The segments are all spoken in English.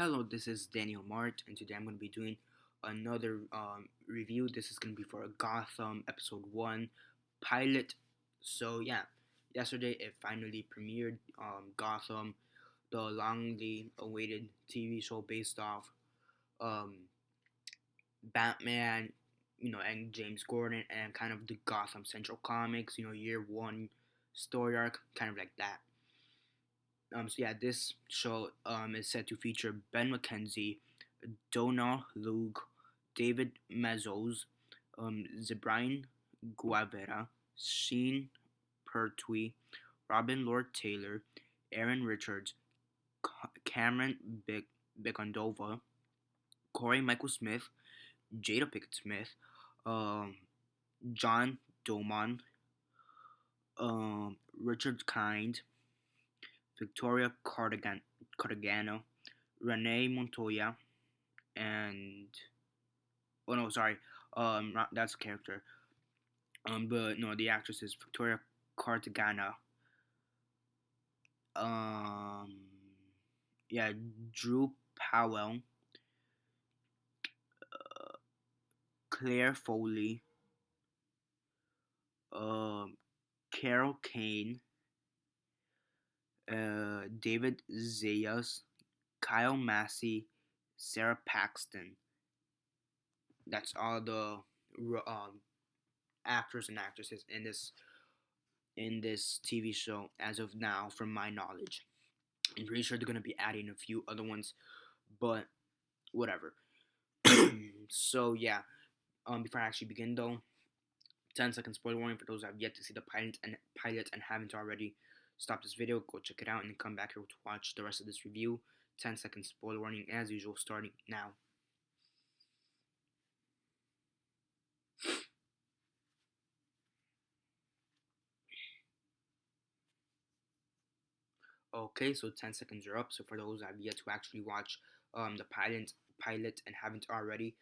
Hello, this is Daniel Mart, and today I'm going to be doing another review. This is going to be for a Gotham episode 1 pilot. So, yeah, yesterday it finally premiered Gotham, the longly awaited TV show based off um, Batman, and James Gordon, and kind of the Gotham Central Comics, year one story arc, kind of like that. This show is set to feature Ben McKenzie, Donna Luke, David Mazouz, Zebrine Guevara, Sheen Pertwee, Robin Lord Taylor, Aaron Richards, Cameron Bicondova, Corey Michael Smith, Jada Pickett Smith, um, John Doman, Richard Kind, Victoria Cartagano, Renee Montoya, and oh no, sorry, that's a character. But no, the actress is Victoria Cartagena. Um, yeah, Drew Powell, Claire Foley, um, Carol Kane, David Zayas, Kyle Massey, Sarah Paxton. That's all the actors and actresses in this TV show as of now, from my knowledge. I'm pretty sure they're gonna be adding a few other ones, but whatever. So yeah, before I actually begin though, 10-second spoiler warning for those that have yet to see the pilot and haven't already. Stop this video, go check it out, and then come back here to watch the rest of this review. 10-second spoiler warning as usual, starting now. Okay, so 10 seconds are up. So for those that have yet to actually watch the pilot and haven't already,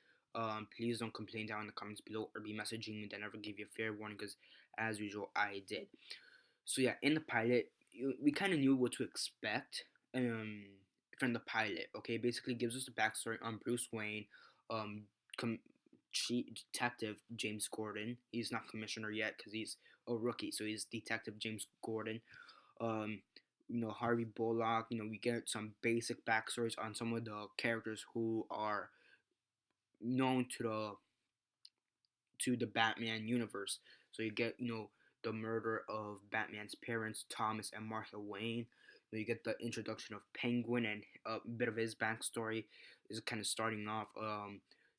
please don't complain down in the comments below or be messaging me. Then never give you a fair warning because, as usual, I did. So yeah, in the pilot, we kind of knew what to expect from the pilot. Okay, basically gives us the backstory on Bruce Wayne, um, Chief Detective James Gordon. He's not commissioner yet because he's a rookie, so he's Detective James Gordon. Um, Harvey Bullock. We get some basic backstories on some of the characters who are known to the Batman universe. So you get the murder of Batman's parents, Thomas and Martha Wayne. You get the introduction of Penguin and a bit of his backstory is kind of starting off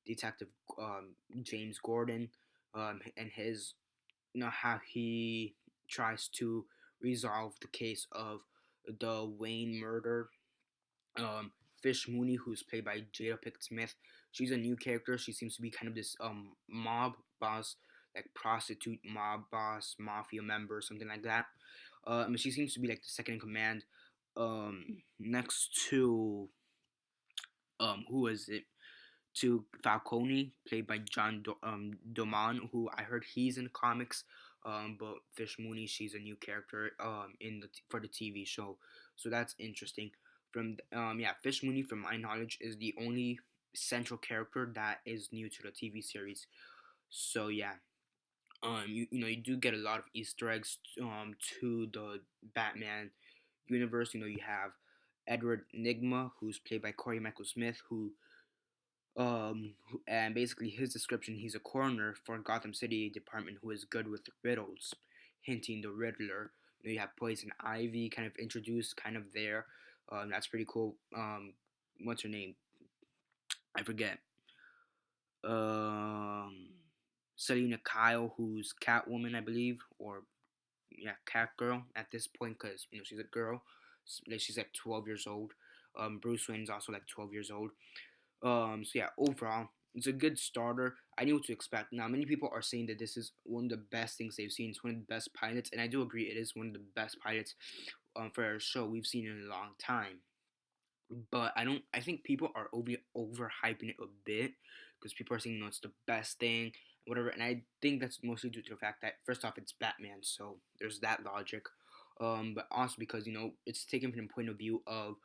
Detective James Gordon and his how he tries to resolve the case of the Wayne murder. Fish Mooney, who's played by Jada Pickett Smith, she's a new character. She seems to be kind of this mob boss, like prostitute mob boss, mafia member, something like that. She seems to be like the second in command, next to who is it? To Falcone, played by John Doman, who I heard he's in the comics. But Fish Mooney, she's a new character for the TV show, so that's interesting. Fish Mooney, from my knowledge, is the only central character that is new to the TV series. So yeah, you do get a lot of Easter eggs to the Batman universe. You have Edward Nigma, who's played by Corey Michael Smith, and basically his description, he's a coroner for Gotham City Department who is good with riddles, hinting the Riddler. You have Poison Ivy kind of introduced, kind of there. That's pretty cool. What's her name? I forget. Um, Selena Kyle, who's Catwoman, I believe, or yeah, Catgirl at this point, because she's a girl. She's like 12 years old. Bruce Wayne's also like 12 years old. Overall, it's a good starter. I knew what to expect. Now, many people are saying that this is one of the best things they've seen. It's one of the best pilots, and I do agree it is one of the best pilots for a show we've seen in a long time. But I don't. I think people are overhyping it a bit because people are saying it's the best thing, whatever. And I think that's mostly due to the fact that first off, it's Batman, so there's that logic. But also because it's taken from the point of view of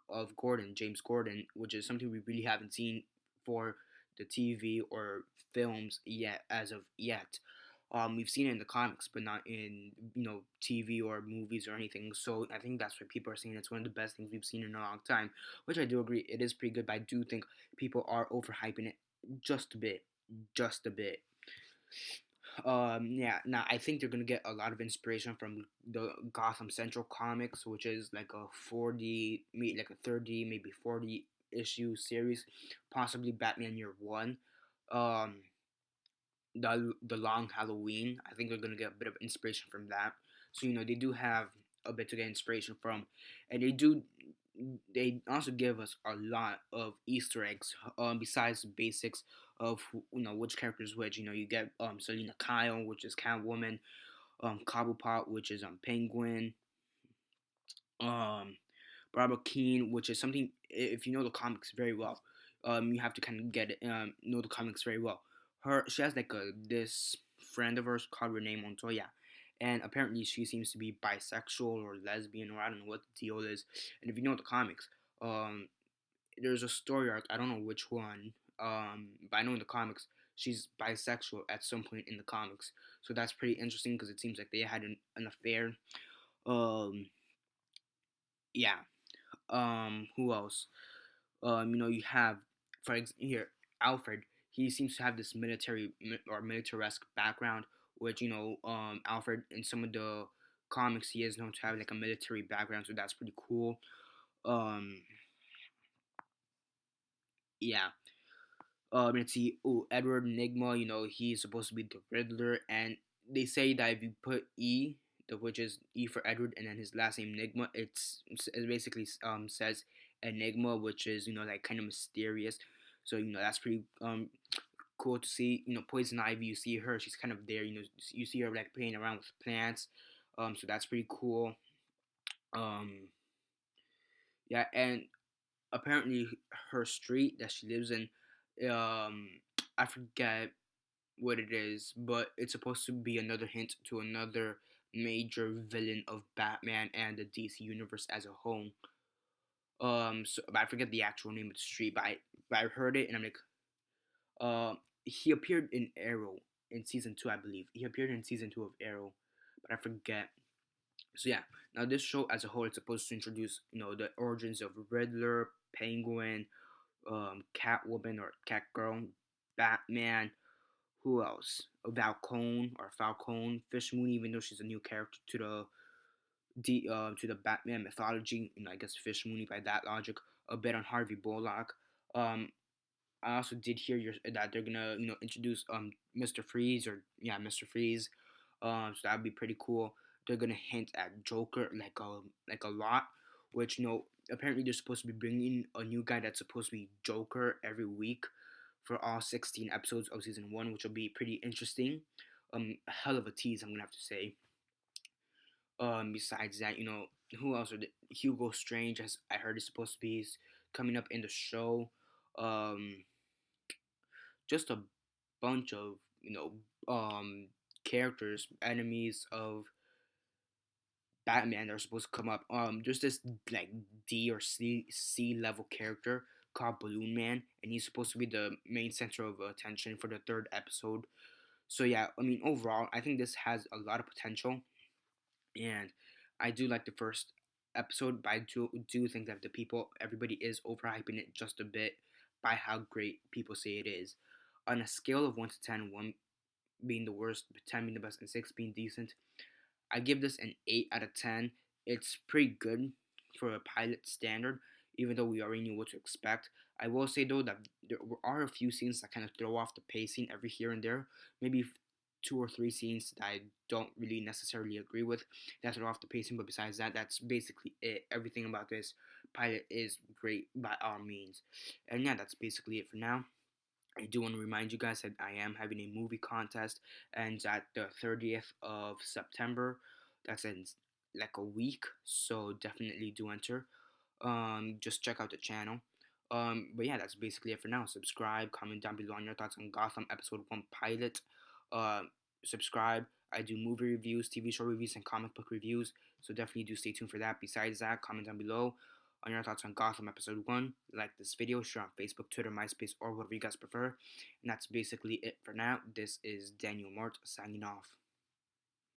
of Gordon, James Gordon, which is something we really haven't seen for the TV or films yet, as of yet. We've seen it in the comics, but not in TV or movies or anything. So I think that's why people are saying it's one of the best things we've seen in a long time, which I do agree. It is pretty good, but I do think people are overhyping it just a bit, just a bit. Yeah, now I think they're gonna get a lot of inspiration from the Gotham Central comics, which is like a 40, maybe like a 30, maybe 40 issue series, possibly Batman Year One. Um, the Long Halloween. I think they're gonna get a bit of inspiration from that. So they do have a bit to get inspiration from, and they also give us a lot of Easter eggs. Besides the basics of which characters which. You get Selena Kyle, which is Catwoman, Cobblepot, which is Penguin, um Barbara Keene, which is something if you know the comics very well, you have to kind of get it, know the comics very well. She has like this friend of hers called Renee Montoya, and apparently she seems to be bisexual or lesbian or I don't know what the deal is. And if you know the comics, um, there's a story arc. I don't know which one, but I know in the comics she's bisexual at some point in the comics. So that's pretty interesting because it seems like they had an affair. Um, yeah. Who else? You have here Alfred. He seems to have this or military-esque background, which Alfred in some of the comics he is known to have like a military background, so that's pretty cool. Um, yeah. Let's see. Oh, Edward Nigma. He's supposed to be the Riddler, and they say that if you put which is E for Edward, and then his last name Nigma, it basically says Enigma, which is like kind of mysterious. So that's pretty cool to see. Poison Ivy. You see her, she's kind of there. You see her like playing around with plants. So that's pretty cool. Um, yeah, and apparently her street that she lives in, um, I forget what it is, but it's supposed to be another hint to another major villain of Batman and the DC universe as a whole. So but I forget the actual name of the street, but I heard it and I'm like, he appeared in Arrow in season two, I believe. He appeared in season two of Arrow, but I forget. So yeah, now this show as a whole is supposed to introduce the origins of Riddler, Penguin, Catwoman or Catgirl, Batman. Who else? Falcone, Fish Moon. Even though she's a new character to the Batman mythology, I guess Fish Mooney by that logic. A bit on Harvey Bullock. Um, I also did hear that they're gonna introduce Mr. Freeze or yeah Mr. Freeze. So that'd be pretty cool. They're gonna hint at Joker like a lot, which apparently they're supposed to be bringing a new guy that's supposed to be Joker every week for all 16 episodes of season one, which will be pretty interesting. A hell of a tease, I'm gonna have to say. Besides that, who else? Hugo Strange, as I heard, is supposed to be coming up in the show. Um, just a bunch of characters, enemies of Batman that are supposed to come up. There's this like D or C level character called Balloon Man, and he's supposed to be the main center of attention for the third episode. So yeah, I mean overall, I think this has a lot of potential, and I do like the first episode, but I do think that everybody is overhyping it just a bit by how great people say it is. On a scale of 1 to 10, 1 being the worst, 10 being the best, and 6 being decent, I give this an 8 out of 10. It's pretty good for a pilot standard, even though we already knew what to expect. I will say though that there are a few scenes that kind of throw off the pacing every here and there. Maybe two or three scenes that I don't really necessarily agree with that throw off the pacing, but besides that, that's basically it. Everything about this pilot is great by all means. And yeah, that's basically it for now. I do want to remind you guys that I am having a movie contest, and at the 30th of September. That's in like a week, so definitely do enter. Just check out the channel. But yeah, that's basically it for now. Subscribe, comment down below on your thoughts on Gotham episode 1 pilot. Uh, Subscribe. I do movie reviews, TV show reviews, and comic book reviews. So definitely do stay tuned for that. Besides that, comment down below on your thoughts on Gotham episode 1. Like this video, share on Facebook, Twitter, MySpace, or whatever you guys prefer. And that's basically it for now. This is Daniel Mart signing off.